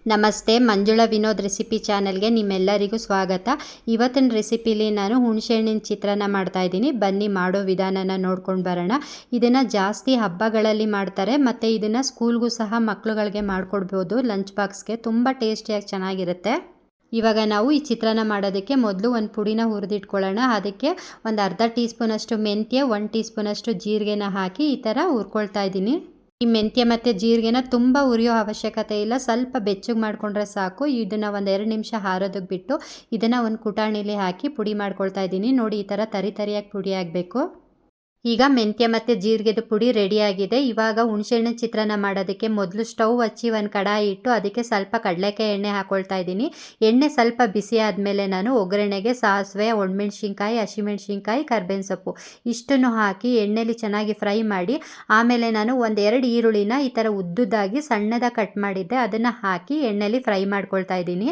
ನಮಸ್ತೆ, ಮಂಜುಳಾ ವಿನೋದ್ ರೆಸಿಪಿ ಚಾನಲ್ಗೆ ನಿಮ್ಮೆಲ್ಲರಿಗೂ ಸ್ವಾಗತ. ಇವತ್ತಿನ ರೆಸಿಪಿಲಿ ನಾನು ಹುಣಸೆಹಣ್ಣಿನ ಚಿತ್ರಾನ್ನ ಮಾಡ್ತಾಯಿದ್ದೀನಿ. ಬನ್ನಿ ಮಾಡೋ ವಿಧಾನನ ನೋಡ್ಕೊಂಡು ಬರೋಣ. ಇದನ್ನು ಜಾಸ್ತಿ ಹಬ್ಬಗಳಲ್ಲಿ ಮಾಡ್ತಾರೆ ಮತ್ತು ಇದನ್ನು ಸ್ಕೂಲ್ಗೂ ಸಹ ಮಕ್ಕಳುಗಳಿಗೆ ಮಾಡಿಕೊಡ್ಬೋದು. ಲಂಚ್ ಬಾಕ್ಸ್ಗೆ ತುಂಬ ಟೇಸ್ಟಿಯಾಗಿ ಚೆನ್ನಾಗಿರುತ್ತೆ. ಇವಾಗ ನಾವು ಈ ಚಿತ್ರಾನ್ನ ಮಾಡೋದಕ್ಕೆ ಮೊದಲು ಒಂದು ಪುಡಿನ ಹುರಿದಿಟ್ಕೊಳ್ಳೋಣ. ಅದಕ್ಕೆ ಒಂದು ಅರ್ಧ ಟೀ ಸ್ಪೂನಷ್ಟು ಮೆಂತ್ಯ, 1 ಟೀ ಸ್ಪೂನಷ್ಟು ಜೀರಿಗೆನ ಹಾಕಿ ಈ ಥರ ಹುರ್ಕೊಳ್ತಾ ಇದ್ದೀನಿ. ಈ ಮೆಂತ್ಯ ಮತ್ತು ಜೀರಿಗೆನ ತುಂಬ ಉರಿಯೋ ಅವಶ್ಯಕತೆ ಇಲ್ಲ, ಸ್ವಲ್ಪ ಬೆಚ್ಚಗೆ ಮಾಡಿಕೊಂಡ್ರೆ ಸಾಕು. ಇದನ್ನು ಒಂದು 2 ನಿಮಿಷ ಹಾರೋದಕ್ಕೆ ಬಿಟ್ಟು ಇದನ್ನು ಒಂದು ಕುಟಾಣಿಲಿ ಹಾಕಿ ಪುಡಿ ಮಾಡ್ಕೊಳ್ತಾ ಇದ್ದೀನಿ. ನೋಡಿ, ಈ ಥರ ತರಿಯಾಗಿ ಪುಡಿ ಆಗಬೇಕು. ಈಗ ಮೆಂತ್ಯ ಮತ್ತು ಜೀರಿಗೆದು ಪುಡಿ ರೆಡಿಯಾಗಿದೆ. ಇವಾಗ ಹುಣಸೆಹಣ್ಣಿನ ಚಿತ್ರಾನ್ನ ಮಾಡೋದಕ್ಕೆ ಮೊದಲು ಸ್ಟವ್ ಹಚ್ಚಿ ಒಂದು ಕಡಾಯಿ ಇಟ್ಟು ಅದಕ್ಕೆ ಸ್ವಲ್ಪ ಕಡಲೆಕಾಯಿ ಎಣ್ಣೆ ಹಾಕ್ಕೊಳ್ತಾ ಇದ್ದೀನಿ. ಎಣ್ಣೆ ಸ್ವಲ್ಪ ಬಿಸಿ ಆದಮೇಲೆ ನಾನು ಒಗ್ಗರಣೆಗೆ ಸಾಸಿವೆ, ಒಣಮೆಣ್ಸಿನ್ಕಾಯಿ, ಹಸಿಮೆಣ್ಸಿನ್ಕಾಯಿ, ಕರ್ಬೇವಿನ ಸೊಪ್ಪು ಇಷ್ಟನ್ನು ಹಾಕಿ ಎಣ್ಣೆಲಿ ಚೆನ್ನಾಗಿ ಫ್ರೈ ಮಾಡಿ, ಆಮೇಲೆ ನಾನು 1-2 ಈರುಳ್ಳಿನ ಈ ಥರ ಉದ್ದುದಾಗಿ ಸಣ್ಣದಾಗಿ ಕಟ್ ಮಾಡಿದ್ದೆ, ಅದನ್ನು ಹಾಕಿ ಎಣ್ಣೆಲಿ ಫ್ರೈ ಮಾಡ್ಕೊಳ್ತಾ ಇದ್ದೀನಿ.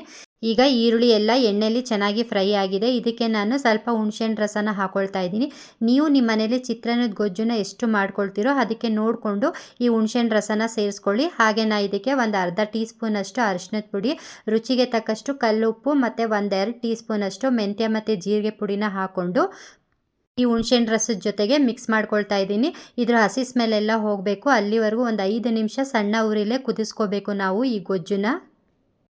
ಈಗ ಈರುಳ್ಳಿ ಎಲ್ಲ ಎಣ್ಣೆಲಿ ಚೆನ್ನಾಗಿ ಫ್ರೈ ಆಗಿದೆ. ಇದಕ್ಕೆ ನಾನು ಸ್ವಲ್ಪ ಹುಣಸೆಹಣ್ಣು ರಸನ ಹಾಕ್ಕೊಳ್ತಾ ಇದ್ದೀನಿ. ನೀವು ನಿಮ್ಮ ಮನೇಲಿ ಚಿತ್ರಾನ್ನದ ಗೊಜ್ಜನ್ನ ಎಷ್ಟು ಮಾಡ್ಕೊಳ್ತೀರೋ ಅದಕ್ಕೆ ನೋಡಿಕೊಂಡು ಈ ಹುಣಸೆಹಣ್ಣು ರಸನ ಸೇರಿಸ್ಕೊಳ್ಳಿ. ಹಾಗೆ ನಾನು ಇದಕ್ಕೆ ಒಂದು ಅರ್ಧ ಟೀ ಸ್ಪೂನಷ್ಟು ಅರಿಶಿನದ ಪುಡಿ, ರುಚಿಗೆ ತಕ್ಕಷ್ಟು ಕಲ್ಲುಪ್ಪು ಮತ್ತು 1-2 ಟೀ ಸ್ಪೂನಷ್ಟು ಮೆಂತ್ಯ ಮತ್ತು ಜೀರಿಗೆ ಪುಡಿನ ಹಾಕ್ಕೊಂಡು ಈ ಹುಣಸೆಹಣ್ಣು ರಸದ ಜೊತೆಗೆ ಮಿಕ್ಸ್ ಮಾಡ್ಕೊಳ್ತಾ ಇದ್ದೀನಿ. ಇದರ ಹಸಿ ಸ್ಮೆಲ್ಲೆಲ್ಲ ಹೋಗಬೇಕು, ಅಲ್ಲಿವರೆಗೂ ಒಂದು 5 ನಿಮಿಷ ಸಣ್ಣ ಉರಿಲೇ ಕುದಿಸ್ಕೋಬೇಕು ನಾವು ಈ ಗೊಜ್ಜನ್ನ.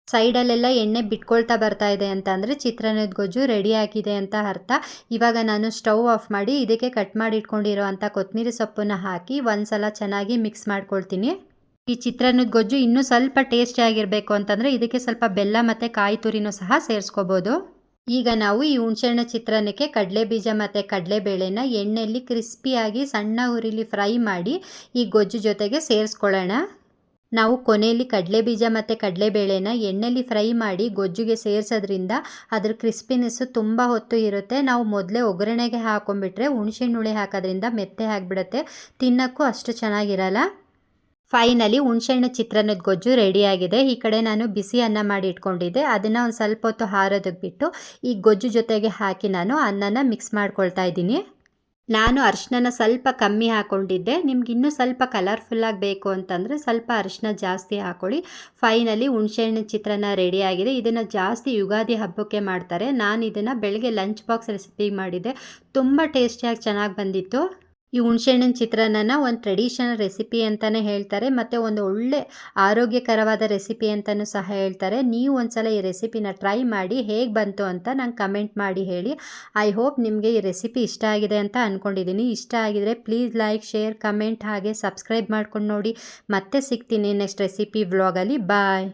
ಸೈಡಲ್ಲೆಲ್ಲ ಎಣ್ಣೆ ಬಿಟ್ಕೊಳ್ತಾ ಬರ್ತಾ ಇದೆ ಅಂತ ಅಂದರೆ ಚಿತ್ರಾನ್ನದ ಗೊಜ್ಜು ರೆಡಿ ಆಗಿದೆ ಅಂತ ಅರ್ಥ. ಇವಾಗ ನಾನು ಸ್ಟವ್ ಆಫ್ ಮಾಡಿ ಇದಕ್ಕೆ ಕಟ್ ಮಾಡಿ ಇಟ್ಕೊಂಡಿರೋ ಅಂಥ ಕೊತ್ತಂಬರಿ ಸೊಪ್ಪನ್ನು ಹಾಕಿ ಒಂದು ಸಲ ಚೆನ್ನಾಗಿ ಮಿಕ್ಸ್ ಮಾಡ್ಕೊಳ್ತೀನಿ. ಈ ಚಿತ್ರಾನ್ನದ ಗೊಜ್ಜು ಇನ್ನೂ ಸ್ವಲ್ಪ ಟೇಸ್ಟಿ ಆಗಿರಬೇಕು ಅಂತಂದರೆ ಇದಕ್ಕೆ ಸ್ವಲ್ಪ ಬೆಲ್ಲ ಮತ್ತು ಕಾಯಿ ತುರಿನೂ ಸಹ ಸೇರಿಸ್ಕೋಬೋದು. ಈಗ ನಾವು ಈ ಹುಣಸೆಹಣ್ಣು ಚಿತ್ರಾನ್ನಕ್ಕೆ ಕಡಲೆ ಬೀಜ ಮತ್ತು ಕಡಲೆಬೇಳೆನ ಎಣ್ಣೆಯಲ್ಲಿ ಕ್ರಿಸ್ಪಿಯಾಗಿ ಸಣ್ಣ ಉರಿಲಿ ಫ್ರೈ ಮಾಡಿ ಈ ಗೊಜ್ಜು ಜೊತೆಗೆ ಸೇರಿಸ್ಕೊಳ್ಳೋಣ. ನಾವು ಕೊನೆಯಲ್ಲಿ ಕಡಲೆ ಬೀಜ ಮತ್ತು ಕಡಲೆಬೇಳೆನ ಎಣ್ಣೆಲಿ ಫ್ರೈ ಮಾಡಿ ಗೊಜ್ಜುಗೆ ಸೇರಿಸೋದ್ರಿಂದ ಅದ್ರ ಕ್ರಿಸ್ಪಿನೆಸ್ಸು ತುಂಬ ಹೊತ್ತು ಇರುತ್ತೆ. ನಾವು ಮೊದಲೇ ಒಗ್ಗರಣೆಗೆ ಹಾಕೊಂಡ್ಬಿಟ್ರೆ ಹುಣಸೆಹಣ್ಣು ಹುಳಿ ಹಾಕೋದ್ರಿಂದ ಮೆತ್ತೆ ಆಗಿಬಿಡುತ್ತೆ, ತಿನ್ನೋಕ್ಕೂ ಅಷ್ಟು ಚೆನ್ನಾಗಿರಲ್ಲ. ಫೈನಲಿ ಹುಣಸೆಹಣ್ಣು ಚಿತ್ರಾನ್ನದ ಗೊಜ್ಜು ರೆಡಿಯಾಗಿದೆ. ಈ ಕಡೆ ನಾನು ಬಿಸಿ ಅನ್ನ ಮಾಡಿ ಇಟ್ಕೊಂಡಿದ್ದೆ, ಅದನ್ನು ಒಂದು ಸ್ವಲ್ಪ ಹೊತ್ತು ಹಾರೋದಕ್ಕೆ ಬಿಟ್ಟು ಈ ಗೊಜ್ಜು ಜೊತೆಗೆ ಹಾಕಿ ನಾನು ಅನ್ನನ ಮಿಕ್ಸ್ ಮಾಡ್ಕೊಳ್ತಾ ಇದ್ದೀನಿ. ನಾನು ಅರಿಶಿನ ಸ್ವಲ್ಪ ಕಮ್ಮಿ ಹಾಕ್ಕೊಂಡಿದ್ದೆ. ನಿಮ್ಗೆ ಇನ್ನೂ ಸ್ವಲ್ಪ ಕಲರ್ಫುಲ್ಲಾಗಿ ಬೇಕು ಅಂತಂದರೆ ಸ್ವಲ್ಪ ಅರಿಶಿನ ಜಾಸ್ತಿ ಹಾಕ್ಕೊಳ್ಳಿ. ಫೈನಲಿ ಹುಣಸೆಹಣ್ಣಿನ ಚಿತ್ರಾನ್ನ ರೆಡಿಯಾಗಿದೆ. ಇದನ್ನು ಜಾಸ್ತಿ ಯುಗಾದಿ ಹಬ್ಬಕ್ಕೆ ಮಾಡ್ತಾರೆ. ನಾನು ಇದನ್ನು ಬೆಳಗ್ಗೆ ಲಂಚ್ ಬಾಕ್ಸ್ ರೆಸಿಪಿ ಮಾಡಿದ್ದೆ, ತುಂಬ ಟೇಸ್ಟಿಯಾಗಿ ಚೆನ್ನಾಗಿ ಬಂದಿತ್ತು. ಈ ಹುಣಸೆಹಣ್ಣಿನ ಚಿತ್ರಾನ್ನ ಒಂದು ಟ್ರೆಡಿಷನಲ್ ರೆಸಿಪಿ ಅಂತಲೇ ಹೇಳ್ತಾರೆ ಮತ್ತು ಒಂದು ಒಳ್ಳೆ ಆರೋಗ್ಯಕರವಾದ ರೆಸಿಪಿ ಅಂತಲೂ ಸಹ ಹೇಳ್ತಾರೆ. ನೀವು ಒಂದ್ಸಲ ಈ ರೆಸಿಪಿನ ಟ್ರೈ ಮಾಡಿ ಹೇಗೆ ಬಂತು ಅಂತ ನಂಗೆ ಕಮೆಂಟ್ ಮಾಡಿ ಹೇಳಿ. ಐ ಹೋಪ್ ನಿಮಗೆ ಈ ರೆಸಿಪಿ ಇಷ್ಟ ಆಗಿದೆ ಅಂತ ಅಂದ್ಕೊಂಡಿದ್ದೀನಿ. ಇಷ್ಟ ಆಗಿದರೆ ಪ್ಲೀಸ್ ಲೈಕ್, ಶೇರ್, ಕಮೆಂಟ್ ಹಾಗೆ ಸಬ್ಸ್ಕ್ರೈಬ್ ಮಾಡ್ಕೊಂಡು ನೋಡಿ. ಮತ್ತೆ ಸಿಗ್ತೀನಿ ನೆಕ್ಸ್ಟ್ ರೆಸಿಪಿ ವ್ಲಾಗಲ್ಲಿ. ಬಾಯ್.